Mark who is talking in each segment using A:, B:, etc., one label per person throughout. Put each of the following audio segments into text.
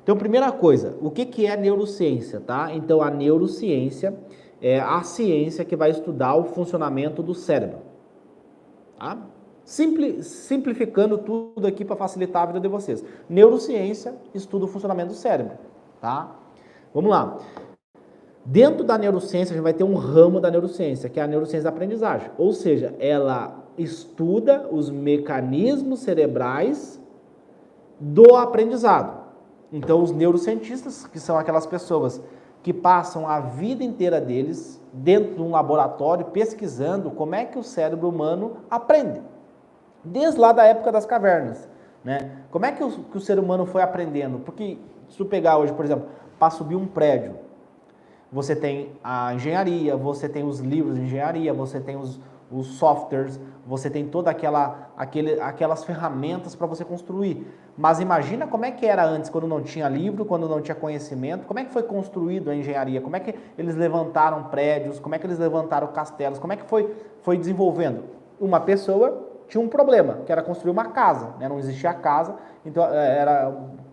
A: Então, primeira coisa, o que que é neurociência, tá? Então, a neurociência é a ciência que vai estudar o funcionamento do cérebro, tá? Simplificando tudo aqui para facilitar a vida de vocês. Neurociência estuda o funcionamento do cérebro, tá? Vamos lá. Dentro da neurociência, a gente vai ter um ramo da neurociência, que é a neurociência da aprendizagem. Ou seja, ela estuda os mecanismos cerebrais do aprendizado. Então, os neurocientistas, que são aquelas pessoas que passam a vida inteira deles dentro de um laboratório pesquisando como é que o cérebro humano aprende. Desde lá da época das cavernas, né? Como é que o ser humano foi aprendendo? Porque se tu pegar hoje, por exemplo, para subir um prédio, você tem a engenharia, você tem os livros de engenharia, você tem os softwares, você tem toda aquelas ferramentas para você construir. Mas imagina como é que era antes, quando não tinha livro, quando não tinha conhecimento, como é que foi construído a engenharia, como é que eles levantaram prédios, como é que eles levantaram castelos, como é que foi desenvolvendo? Uma pessoa tinha um problema, que era construir uma casa, né? Não existia casa, então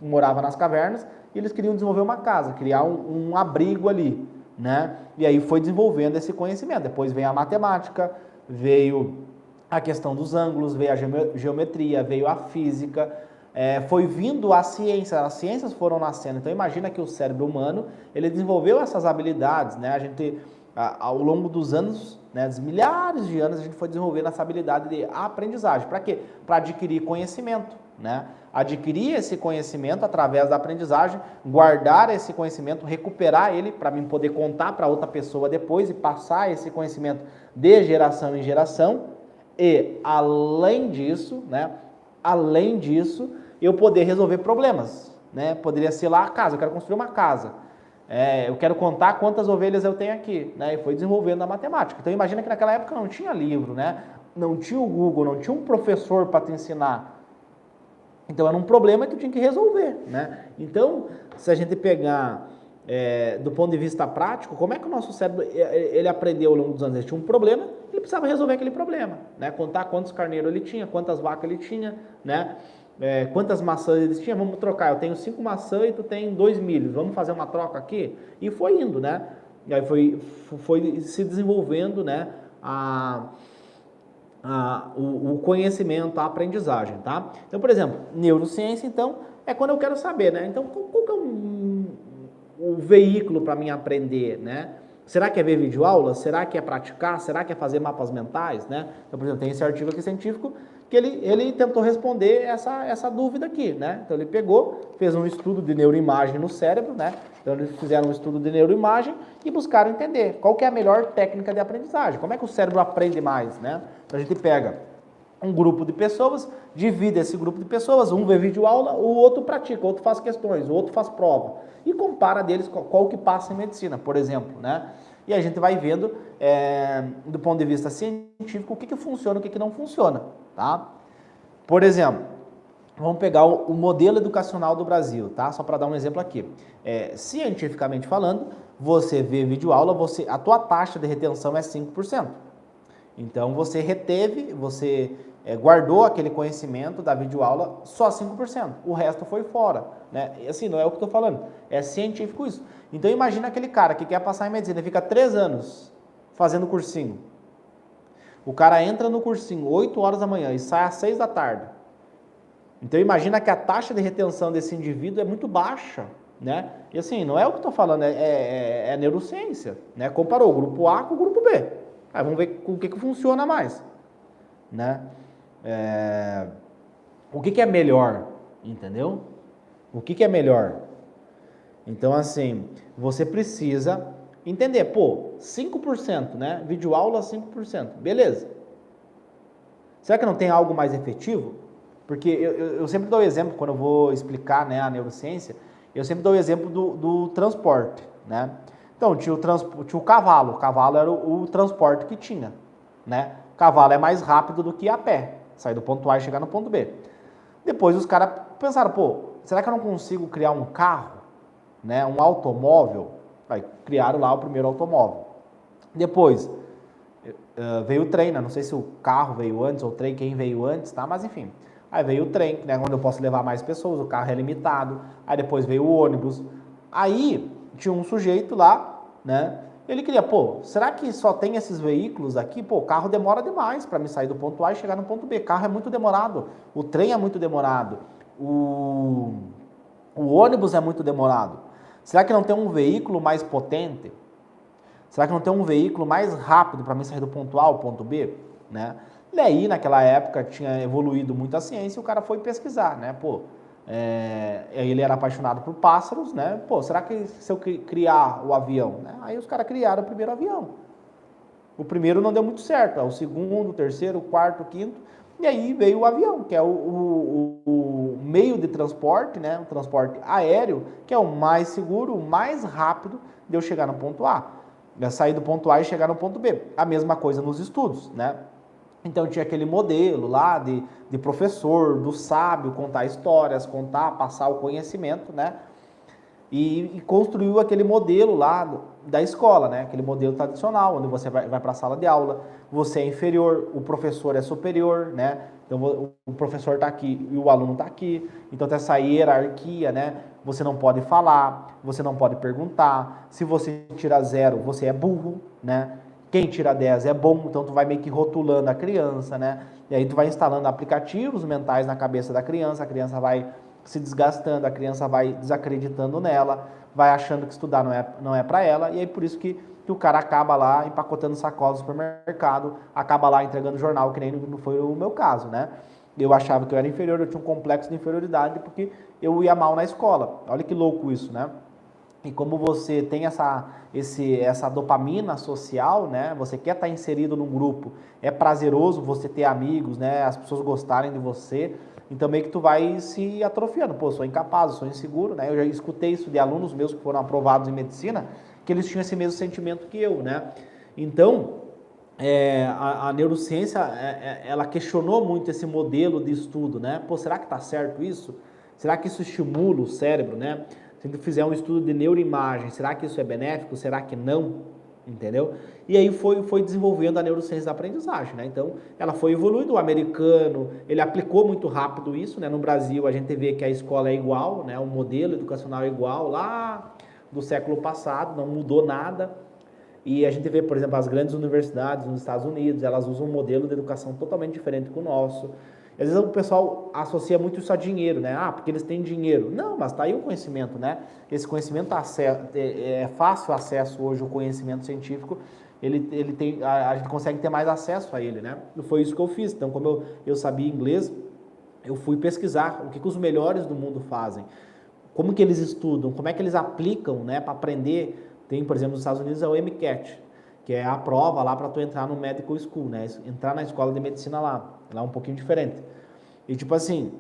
A: morava nas cavernas e eles queriam desenvolver uma casa, criar um abrigo ali, né? E aí foi desenvolvendo esse conhecimento. Depois veio a matemática, veio a questão dos ângulos, veio a geometria, veio a física, foi vindo a ciência, as ciências foram nascendo. Então imagina que o cérebro humano, ele desenvolveu essas habilidades, né? A gente, ao longo dos anos, né, dos milhares de anos, a gente foi desenvolvendo essa habilidade de aprendizagem. Para quê? Para adquirir conhecimento, né? Adquirir esse conhecimento através da aprendizagem, guardar esse conhecimento, recuperar ele para mim poder contar para outra pessoa depois e passar esse conhecimento de geração em geração. E além disso, né? Além disso, eu poder resolver problemas, né? Poderia ser lá a casa, eu quero construir uma casa. Eu quero contar quantas ovelhas eu tenho aqui, né? E foi desenvolvendo a matemática. Então imagina que naquela época não tinha livro, né? Não tinha o Google, não tinha um professor para te ensinar. Então era um problema que tu tinha que resolver, né? Então, se a gente pegar do ponto de vista prático, como é que o nosso cérebro ele aprendeu ao longo dos anos? Ele tinha um problema, ele precisava resolver aquele problema, né? Contar quantos carneiros ele tinha, quantas vacas ele tinha, né? Quantas maçãs eles tinham, vamos trocar, eu tenho 5 maçãs e tu tem 2 milhos, vamos fazer uma troca aqui? E foi indo, né? E aí foi se desenvolvendo, né? O conhecimento, a aprendizagem, tá? Então, por exemplo, neurociência, então, é quando eu quero saber, né? Então, qual que é o veículo para mim aprender, né? Será que é ver videoaula? Será que é praticar? Será que é fazer mapas mentais, né? Então, por exemplo, tem esse artigo aqui científico que ele tentou responder essa dúvida aqui, né? Então, ele pegou, fez um estudo de neuroimagem no cérebro, né? Então, eles fizeram um estudo de neuroimagem e buscaram entender qual que é a melhor técnica de aprendizagem, como é que o cérebro aprende mais, né? Então, a gente pega um grupo de pessoas, divide esse grupo de pessoas, um vê videoaula, o outro pratica, o outro faz questões, o outro faz prova, e compara deles qual que passa em medicina, por exemplo, né? E a gente vai vendo, do ponto de vista científico, o que funciona e o que não funciona, tá? Por exemplo, vamos pegar o modelo educacional do Brasil, tá? Só para dar um exemplo aqui. Cientificamente falando, você vê videoaula, a tua taxa de retenção é 5%. Então, você reteve, você guardou aquele conhecimento da videoaula só 5%. O resto foi fora, né? E assim, não é o que eu estou falando, é científico isso. Então, imagina aquele cara que quer passar em medicina, fica 3 anos fazendo cursinho. O cara entra no cursinho 8 horas da manhã e sai às 6 da tarde. Então, imagina que a taxa de retenção desse indivíduo é muito baixa, né? E assim, não é o que eu estou falando, é neurociência, né? Comparou o grupo A com o grupo B. Aí vamos ver o que funciona mais, né? O que é melhor, entendeu? O que é melhor? Então, assim, você precisa entender, pô, 5%, né? Videoaula 5%, beleza. Será que não tem algo mais efetivo? Porque eu sempre dou o exemplo, quando eu vou explicar, né, a neurociência, eu sempre dou o exemplo do transporte, né? Então, tinha o cavalo era o transporte que tinha, né? O cavalo é mais rápido do que a pé, sair do ponto A e chegar no ponto B. Depois os caras pensaram, pô, será que eu não consigo criar um carro, né, um automóvel? Aí criaram lá o primeiro automóvel. Depois veio o trem, né? Não sei se o carro veio antes ou o trem, quem veio antes, tá? Mas enfim, Aí veio o trem, né, onde eu posso levar mais pessoas, o carro é limitado. Aí depois veio o ônibus. Aí tinha um sujeito lá, né? Ele queria, pô, será que só tem esses veículos aqui? Pô, o carro demora demais para me sair do ponto A e chegar no ponto B. Carro é muito demorado, o trem é muito demorado, o ônibus é muito demorado. Será que não tem um veículo mais potente? Será que não tem um veículo mais rápido para mim sair do ponto A ao ponto B? Né? E aí, naquela época, tinha evoluído muito a ciência e o cara foi pesquisar, né? Pô, ele era apaixonado por pássaros, né? Pô, será que se eu criar o avião? Né? Aí os caras criaram o primeiro avião. O primeiro não deu muito certo, o segundo, o terceiro, o quarto, o quinto, e aí veio o avião, que é o meio de transporte, né? O transporte aéreo, que é o mais seguro, o mais rápido de eu chegar no ponto A. Sair do ponto A e chegar no ponto B. A mesma coisa nos estudos, né? Então tinha aquele modelo lá de professor, do sábio, contar histórias, passar o conhecimento, né? E construiu aquele modelo lá da escola, né? Aquele modelo tradicional, onde você vai para a sala de aula, você é inferior, o professor é superior, né? Então o professor está aqui e o aluno está aqui. Então tem essa hierarquia, né? Você não pode falar, você não pode perguntar. Se você tira 0, você é burro, né? Quem tira 10 é bom, então tu vai meio que rotulando a criança, né? E aí tu vai instalando aplicativos mentais na cabeça da criança, a criança vai se desgastando, a criança vai desacreditando nela, vai achando que estudar não é para ela, e aí por isso que o cara acaba lá empacotando sacolas no supermercado, acaba lá entregando jornal, que nem não foi o meu caso, né? Eu achava que eu era inferior, eu tinha um complexo de inferioridade porque eu ia mal na escola. Olha que louco isso, né? E como você tem essa dopamina social, né? Você quer estar inserido num grupo, é prazeroso você ter amigos, né? As pessoas gostarem de você. Então meio que tu vai se atrofiando. Pô, sou incapaz, sou inseguro, né? Eu já escutei isso de alunos meus que foram aprovados em medicina, que eles tinham esse mesmo sentimento que eu, né? Então, a neurociência, ela questionou muito esse modelo de estudo, né? Pô, será que tá certo isso? Será que isso estimula o cérebro, né? Se a gente fizer um estudo de neuroimagem, será que isso é benéfico? Será que não? Entendeu? E aí foi desenvolvendo a neurociência da aprendizagem, né? Então, ela foi evoluindo, o americano, ele aplicou muito rápido isso, né? No Brasil, a gente vê que a escola é igual, né? O modelo educacional é igual lá do século passado, não mudou nada. E a gente vê, por exemplo, as grandes universidades nos Estados Unidos, elas usam um modelo de educação totalmente diferente do nosso. Às vezes o pessoal associa muito isso a dinheiro, né? Ah, porque eles têm dinheiro. Não, mas tá aí o conhecimento, né? Esse conhecimento é fácil acesso hoje, o conhecimento científico, ele tem, a gente consegue ter mais acesso a ele, né? E foi isso que eu fiz. Então, como eu sabia inglês, eu fui pesquisar o que os melhores do mundo fazem, como que eles estudam, como é que eles aplicam, né, para aprender. Tem, por exemplo, nos Estados Unidos é o MCAT, que é a prova lá para tu entrar no medical school, né? Entrar na escola de medicina lá. Lá é um pouquinho diferente. E tipo assim,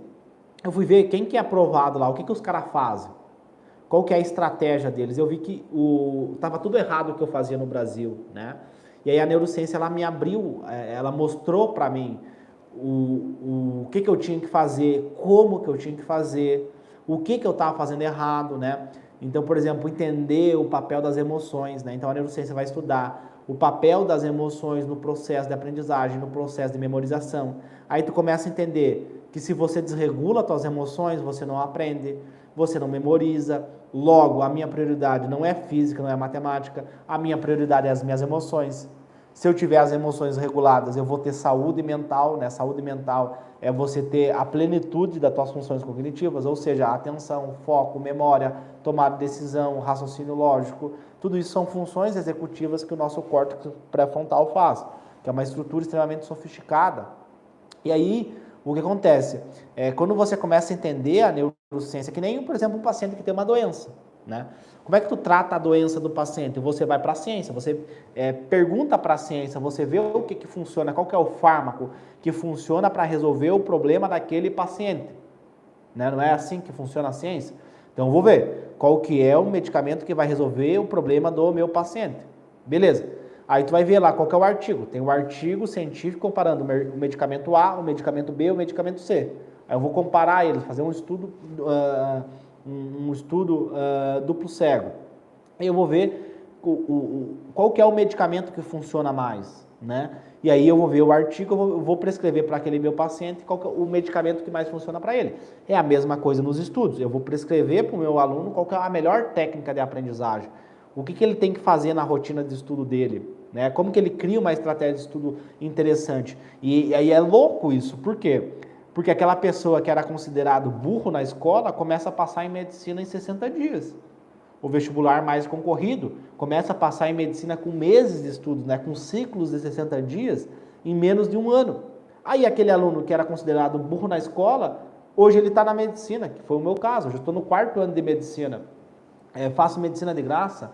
A: eu fui ver quem que é aprovado lá, o que que os caras fazem. Qual que é a estratégia deles? Eu vi que tava tudo errado o que eu fazia no Brasil, né? E aí a neurociência, ela me abriu, ela mostrou para mim o que que eu tinha que fazer, como que eu tinha que fazer, o que que eu estava fazendo errado, né? Então, por exemplo, entender o papel das emoções, né? Então a neurociência vai estudar o papel das emoções no processo de aprendizagem, no processo de memorização. Aí tu começa a entender que se você desregula as tuas emoções, você não aprende, você não memoriza. Logo, a minha prioridade não é física, não é matemática, a minha prioridade é as minhas emoções. Se eu tiver as emoções reguladas, eu vou ter saúde mental, né? Saúde mental é você ter a plenitude das tuas funções cognitivas, ou seja, atenção, foco, memória, tomada de decisão, raciocínio lógico. Tudo isso são funções executivas que o nosso córtex pré-frontal faz, que é uma estrutura extremamente sofisticada. E aí, o que acontece? Quando você começa a entender a neurociência, que nem, por exemplo, um paciente que tem uma doença, né? Como é que tu trata a doença do paciente? Você vai para a ciência, você pergunta para a ciência, você vê o que funciona, qual que é o fármaco que funciona para resolver o problema daquele paciente. Né? Não é assim que funciona a ciência? Então, eu vou ver qual que é o medicamento que vai resolver o problema do meu paciente. Beleza. Aí tu vai ver lá qual que é o artigo. Tem um artigo científico comparando o medicamento A, o medicamento B e o medicamento C. Aí eu vou comparar eles, fazer um estudo duplo cego. Aí eu vou ver qual que é o medicamento que funciona mais, né? E aí eu vou ver o artigo, eu vou prescrever para aquele meu paciente qual que é o medicamento que mais funciona para ele. É a mesma coisa nos estudos, eu vou prescrever para o meu aluno qual que é a melhor técnica de aprendizagem, o que ele tem que fazer na rotina de estudo dele, né? Como que ele cria uma estratégia de estudo interessante. E aí é louco isso, por quê? Porque aquela pessoa que era considerado burro na escola começa a passar em medicina em 60 dias. O vestibular mais concorrido começa a passar em medicina com meses de estudos, né, com ciclos de 60 dias em menos de um ano. Aí aquele aluno que era considerado burro na escola, hoje ele está na medicina, que foi o meu caso. Hoje eu estou no 4º ano de medicina, faço medicina de graça.